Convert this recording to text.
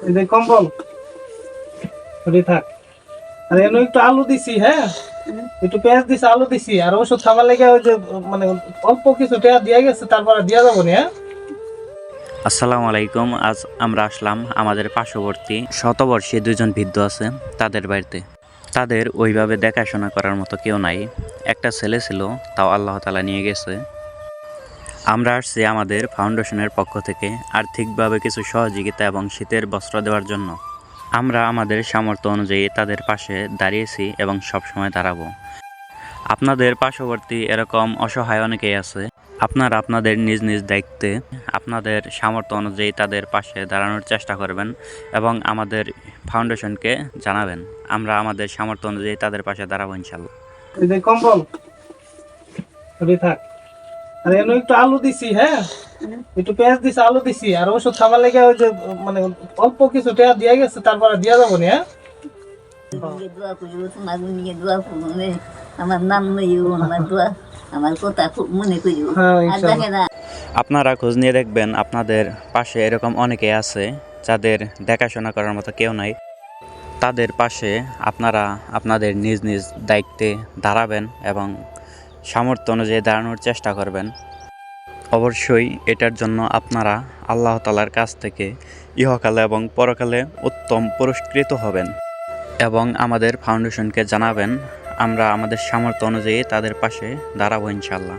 এই যে কম্বল ওটি থাক। আর এনে একটু আলু দিছি, হ্যাঁ একটু পেঁয়াজ দিছি, আলু দিছি, আর ওষুধ খাবার লেগে ওই যে মানে অল্প কিছু টাকা দিয়ে গেছে, তারপরে দিয়া যাবো না। হ্যাঁ আসসালামু আলাইকুম। আজ আমরা আসলাম আমাদের পার্শ্ববর্তী শতবর্ষী দুজন বৃদ্ধ আছে তাদের বাড়িতে। তাদের ওইভাবে দেখাশোনা করার মতো কেউ নাই। একটা ছেলে ছিল, তাও আল্লাহ তাআলা নিয়ে গেছে। আমরা আসছি আমাদের ফাউন্ডেশনের পক্ষ থেকে আর্থিকভাবে কিছু সহযোগিতা এবং শীতের বস্ত্র দেওয়ার জন্য। আমরা আমাদের সামর্থ্য অনুযায়ী তাদের পাশে দাঁড়িয়েছি এবং সবসময় দাঁড়াবো। আপনাদের পার্শ্ববর্তী এরকম অসহায় অনেকেই আছে। আপনারা আপনাদের নিজ নিজ দায়িত্বে আপনাদের সামর্থ্য অনুযায়ী তাদের পাশে দাঁড়ানোর চেষ্টা করবেন এবং আমাদের ফাউন্ডেশনকে জানাবেন। আমরা আমাদের সামর্থ্য অনুযায়ী তাদের পাশে দাঁড়াবো ইনশাল্লাহ। এই যে কম্বল ওটি থাক। আর এনে একটু আলু দিছি, হ্যাঁ একটু পেঁয়াজ দিছি, আলু দিছি, আর ওষুধ খাবার লেগে ওই যে মানে অল্প কিছু টাকা দিয়ে গেছে, তারপরে দিয়া যাবো না। দোয়া করিও, তোমার নিয়ে দোয়া করবো, আমার নাম লইও, আমার দোয়া, আমার কথা খুব মনে করিও। হ্যাঁ, আর ইনশাআল্লাহ। দেখে না আপনারা খোঁজ নিয়ে দেখবেন আপনাদের পাশে এরকম অনেকেই আছে যাদের দেখাশোনা করার মতো কেউ নাই। তাদের পাশে আপনারা আপনাদের নিজ নিজ দায়িত্বে দাঁড়াবেন এবং সামর্থ্য অনুযায়ী দাঁড়ানোর চেষ্টা করবেন। অবশ্যই এটার জন্য আপনারা আল্লাহ তাআলার কাছ থেকে ইহকালে এবং পরকালে উত্তম পুরস্কৃত হবেন এবং আমাদের ফাউন্ডেশনকে জানাবেন। আমরা আমাদের সামর্থ্য অনুযায়ী তাদের পাশে দাঁড়াবো ইনশাল্লাহ।